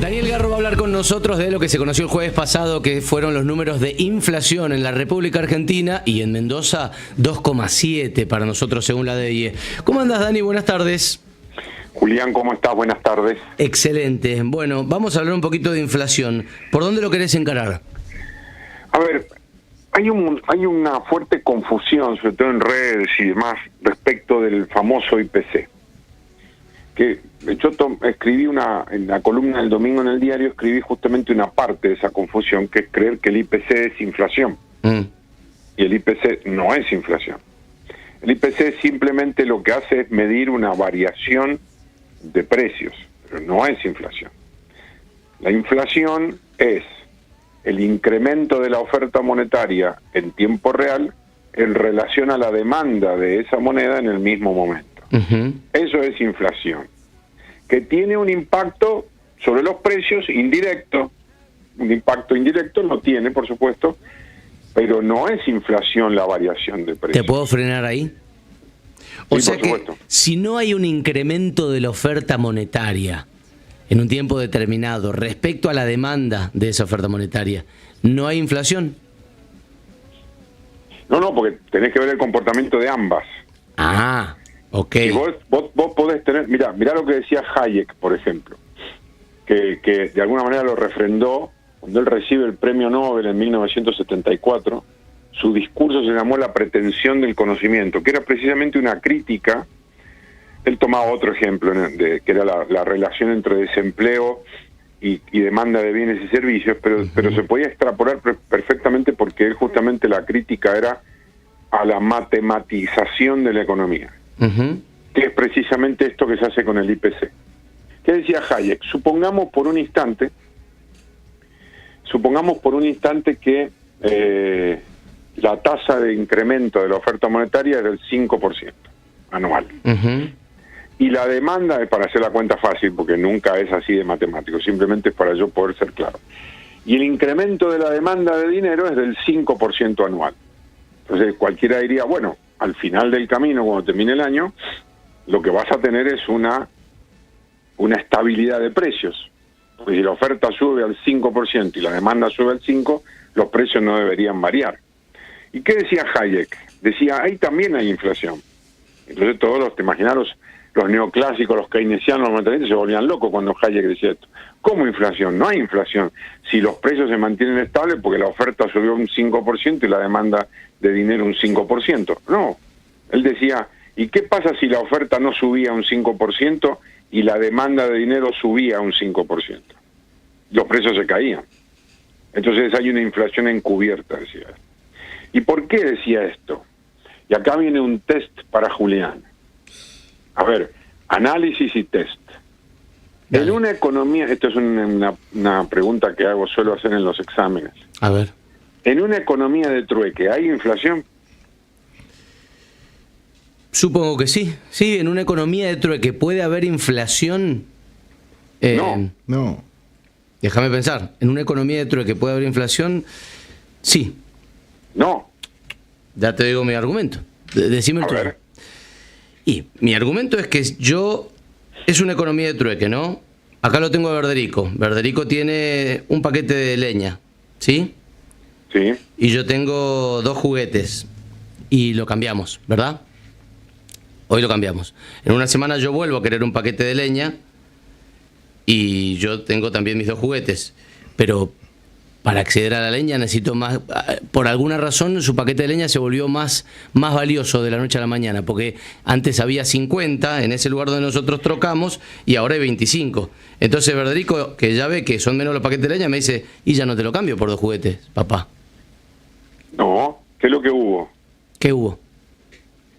Daniel Garro va a hablar con nosotros de lo que se conoció el jueves pasado, que fueron los números de inflación en la República Argentina y en Mendoza 2,7 para nosotros según la DIE. ¿Cómo andas, Dani? Buenas tardes. Julián, ¿cómo estás? Buenas tardes. Excelente. Bueno, vamos a hablar un poquito de inflación. ¿Por dónde lo querés encarar? A ver, hay una fuerte confusión, sobre todo en redes y demás, respecto del famoso IPC. Que yo escribí en la columna del domingo en el diario, escribí justamente una parte de esa confusión, que es creer que el IPC es inflación. Y el IPC no es inflación. El IPC simplemente lo que hace es medir una variación de precios, pero no es inflación. La inflación es el incremento de la oferta monetaria en tiempo real en relación a la demanda de esa moneda en el mismo momento. Eso es inflación, que tiene un impacto sobre los precios indirecto. Un impacto indirecto lo tiene, por supuesto, pero no es inflación la variación de precios. ¿Te puedo frenar ahí? O Sí, sea por que supuesto. si no hay un incremento de la oferta monetaria en un tiempo determinado respecto a la demanda de esa oferta monetaria, ¿no hay inflación? No, porque tenés que ver el comportamiento de ambas. Ah, ok. Y vos podés tener, mirá lo que decía Hayek, por ejemplo, que de alguna manera lo refrendó cuando él recibe el premio Nobel en 1974. Su discurso se llamó La pretensión del conocimiento, que era precisamente una crítica. Él tomaba otro ejemplo, que era la relación entre desempleo y demanda de bienes y servicios, pero se podía extrapolar perfectamente, porque él justamente la crítica era a la matematización de la economía, que es precisamente esto que se hace con el IPC. ¿Qué decía Hayek? Supongamos por un instante que la tasa de incremento de la oferta monetaria es del 5% anual. Y la demanda, para hacer la cuenta fácil, porque nunca es así de matemático, simplemente es para yo poder ser claro. Y el incremento de la demanda de dinero es del 5% anual. Entonces cualquiera diría, bueno, al final del camino, cuando termine el año, lo que vas a tener es una estabilidad de precios. Porque si la oferta sube al 5% y la demanda sube al 5%, los precios no deberían variar. ¿Y qué decía Hayek? Decía, ahí también hay inflación. Entonces te imaginás, los neoclásicos, los keynesianos, los monetaristas se volvían locos cuando Hayek decía esto. ¿Cómo inflación? No hay inflación. Si los precios se mantienen estables porque la oferta subió un 5% y la demanda de dinero un 5%. No. Él decía, ¿y qué pasa si la oferta no subía un 5% y la demanda de dinero subía un 5%? Los precios se caían. Entonces hay una inflación encubierta, decía él. ¿Y por qué decía esto? Y acá viene un test para Julián. A ver, análisis y test. Dale. En una economía, esto es una pregunta que suelo hacer en los exámenes. A ver. En una economía de trueque, ¿hay inflación? Supongo que sí. Sí, en una economía de trueque puede haber inflación. No. Déjame pensar. En una economía de trueque puede haber inflación. Sí. No. Ya te digo mi argumento. Decime el tuyo. A ver. Y mi argumento es que es una economía de trueque, ¿no? Acá lo tengo a Verderico. Verderico tiene un paquete de leña, ¿sí? Sí. Y yo tengo 2 juguetes. Y lo cambiamos, ¿verdad? Hoy lo cambiamos. En una semana yo vuelvo a querer un paquete de leña y yo tengo también mis 2 juguetes. Pero para acceder a la leña necesito más. Por alguna razón su paquete de leña se volvió más valioso de la noche a la mañana, porque antes había 50 en ese lugar donde nosotros trocamos y ahora hay 25. Entonces Verderico, que ya ve que son menos los paquetes de leña, me dice, y ya no te lo cambio por 2 juguetes, papá. No. ¿Qué es lo que hubo? ¿Qué hubo?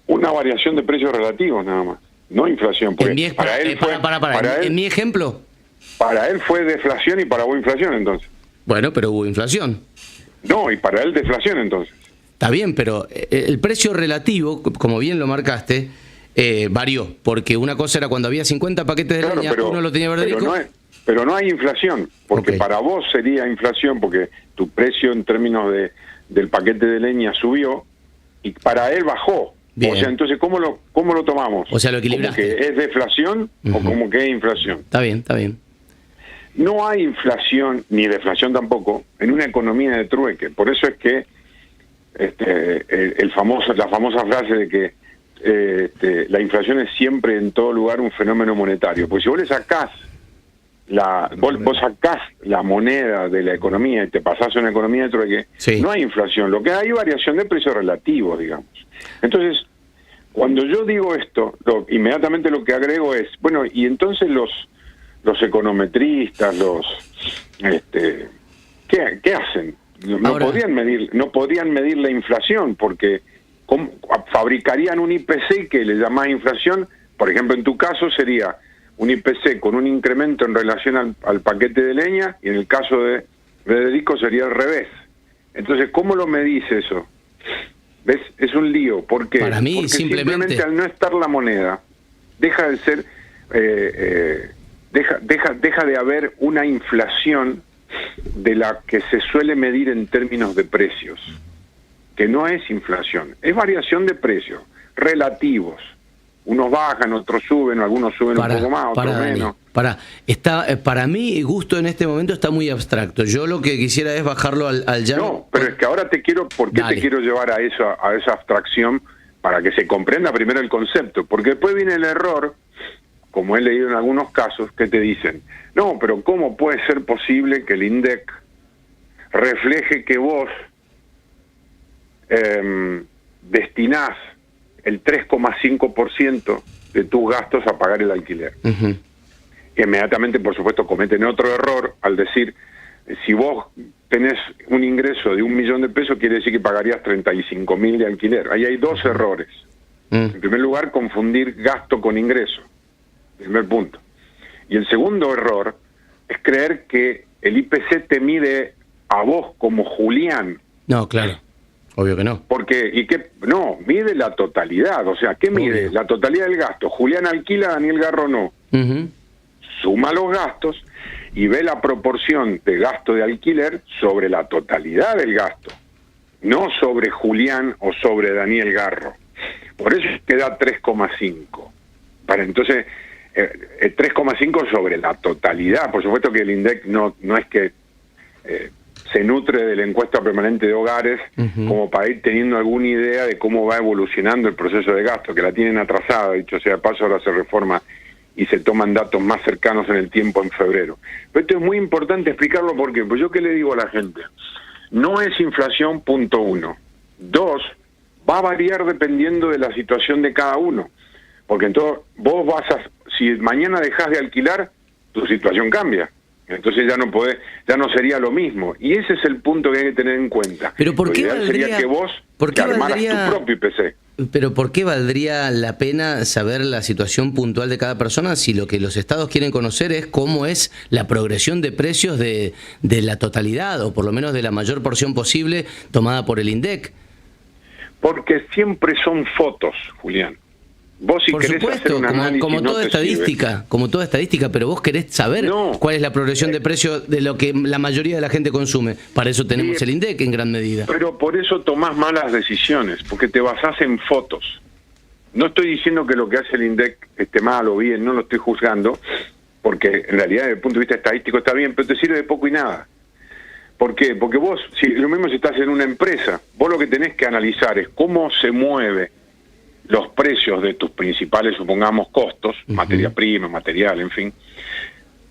Una variación de precios relativos nada más. No inflación. Porque para él en mi ejemplo. Para él fue deflación y para vos inflación, entonces. Bueno, pero hubo inflación. No, y para él deflación, entonces. Está bien, pero el precio relativo, como bien lo marcaste, varió. Porque una cosa era cuando había 50 paquetes de leña, uno lo tenía Verderico. Pero no hay inflación, porque para vos sería inflación, porque tu precio en términos del paquete de leña subió y para él bajó. Bien. O sea, entonces, ¿cómo lo tomamos? O sea, lo equilibraste. ¿Como que es deflación o como que es inflación? Está bien, está bien. no hay inflación, ni deflación tampoco, en una economía de trueque. Por eso es que la famosa frase de que la inflación es siempre en todo lugar un fenómeno monetario. Pues si vos le sacás vos sacás la moneda de la economía y te pasás a una economía de trueque, sí, no hay inflación. Lo que hay es variación de precios relativos, digamos. Entonces, cuando yo digo esto, inmediatamente lo que agrego es, bueno, y entonces los econometristas, ¿qué hacen? No podrían medir la inflación, porque fabricarían un IPC que le llamás inflación. Por ejemplo, en tu caso sería un IPC con un incremento en relación al paquete de leña, y en el caso de Federico sería al revés. Entonces, ¿cómo lo medís eso? ¿Ves? Es un lío. ¿Por qué? Para mí, porque simplemente al no estar la moneda, deja de ser, deja de haber una inflación de la que se suele medir en términos de precios, que no es inflación, es variación de precios relativos. Unos bajan, otros suben, algunos suben un poco más, otros menos. Para mí, gusto en este momento está muy abstracto. Yo lo que quisiera es bajarlo al llano. No, pero es que ahora te quiero llevar a esa abstracción para que se comprenda primero el concepto, porque después viene el error, como he leído en algunos casos, que te dicen, no, pero ¿cómo puede ser posible que el INDEC refleje que vos destinás el 3,5% de tus gastos a pagar el alquiler? Uh-huh. Que inmediatamente, por supuesto, cometen otro error al decir, si vos tenés un ingreso de 1 millón de pesos, quiere decir que pagarías 35.000 de alquiler. Ahí hay dos errores. En primer lugar, confundir gasto con ingreso. Primer punto. Y el segundo error es creer que el IPC te mide a vos como Julián. No, claro. Obvio que no. Porque, no, mide la totalidad. O sea, ¿qué mide? Obvio. La totalidad del gasto. Julián alquila, Daniel Garro no. Uh-huh. Suma los gastos y ve la proporción de gasto de alquiler sobre la totalidad del gasto, no sobre Julián o sobre Daniel Garro. Por eso queda 3,5. Entonces, 3,5 sobre la totalidad. Por supuesto que el INDEC no es que se nutre de la encuesta permanente de hogares, uh-huh, como para ir teniendo alguna idea de cómo va evolucionando el proceso de gasto, que la tienen atrasada, dicho sea de paso, ahora se reforma y se toman datos más cercanos en el tiempo en febrero. Pero esto es muy importante explicarlo porque, pues yo qué le digo a la gente, no es inflación, punto 1. 2, va a variar dependiendo de la situación de cada uno, porque entonces vos si mañana dejás de alquilar, tu situación cambia. Entonces ya no sería lo mismo. Y ese es el punto que hay que tener en cuenta. Pero ¿por qué sería que vos armaras tu propio IPC. Pero ¿por qué valdría la pena saber la situación puntual de cada persona si lo que los estados quieren conocer es cómo es la progresión de precios de la totalidad, o por lo menos de la mayor porción posible tomada por el INDEC? Porque siempre son fotos, Julián. Vos si por querés supuesto, hacer un análisis, como toda estadística, pero vos querés saber cuál es la progresión de precio de lo que la mayoría de la gente consume. Para eso tenemos el INDEC en gran medida. Pero por eso tomás malas decisiones, porque te basás en fotos. No estoy diciendo que lo que hace el INDEC esté mal o bien, no lo estoy juzgando, porque en realidad desde el punto de vista estadístico está bien, pero te sirve de poco y nada. ¿Por qué? Porque vos, lo mismo si estás en una empresa, vos lo que tenés que analizar es cómo se mueve los precios de tus principales, supongamos, costos, uh-huh, materia prima, material, en fin,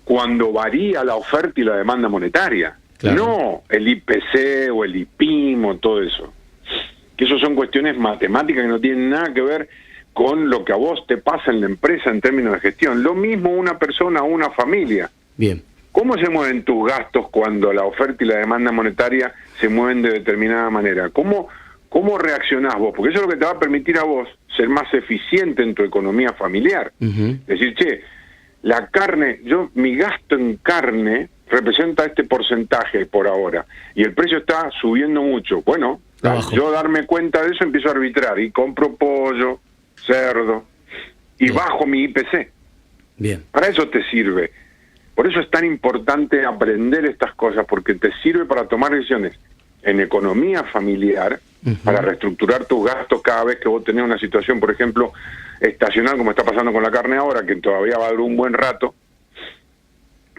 cuando varía la oferta y la demanda monetaria, claro, no el IPC o el IPIM o todo eso. Que eso son cuestiones matemáticas que no tienen nada que ver con lo que a vos te pasa en la empresa en términos de gestión. Lo mismo una persona o una familia. Bien. ¿Cómo se mueven tus gastos cuando la oferta y la demanda monetaria se mueven de determinada manera? ¿Cómo reaccionás vos? Porque eso es lo que te va a permitir a vos ser más eficiente en tu economía familiar. Uh-huh. Decir, la carne, mi gasto en carne representa este porcentaje por ahora, y el precio está subiendo mucho. Bueno, yo darme cuenta de eso empiezo a arbitrar, y compro pollo, cerdo, y bajo mi IPC. Bien. Para eso te sirve. Por eso es tan importante aprender estas cosas, porque te sirve para tomar decisiones en economía familiar, uh-huh, para reestructurar tus gastos cada vez que vos tenés una situación, por ejemplo, estacional, como está pasando con la carne ahora, que todavía va a durar un buen rato,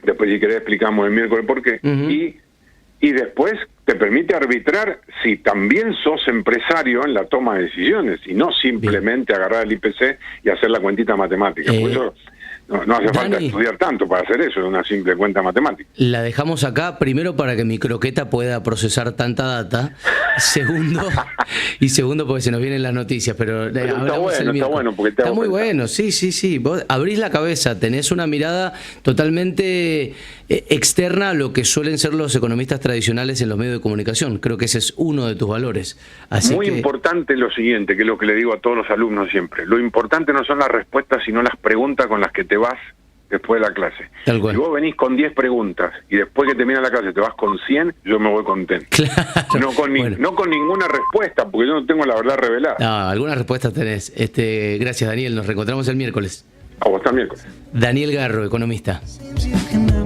Después, si querés, explicamos el miércoles por qué. Y después te permite arbitrar si también sos empresario en la toma de decisiones y no simplemente agarrar el IPC y hacer la cuentita matemática. Por eso no hace falta estudiar tanto para hacer eso, es una simple cuenta matemática. La dejamos acá, primero para que mi croqueta pueda procesar tanta data, segundo porque se nos vienen las noticias, pero está bueno porque está muy bueno, sí, vos abrís la cabeza, tenés una mirada totalmente externa a lo que suelen ser los economistas tradicionales en los medios de comunicación. Creo que ese es uno de tus valores. Así muy importante lo siguiente, que es lo que le digo a todos los alumnos siempre, lo importante no son las respuestas, sino las preguntas con las que te vas después de la clase. Tal cual. Si vos venís con 10 preguntas y después que termina la clase te vas con 100, yo me voy contento. Claro. No con ninguna respuesta, porque yo no tengo la verdad revelada. No, algunas respuestas tenés. Gracias, Daniel. Nos reencontramos el miércoles. A vos también. Daniel Garro, economista.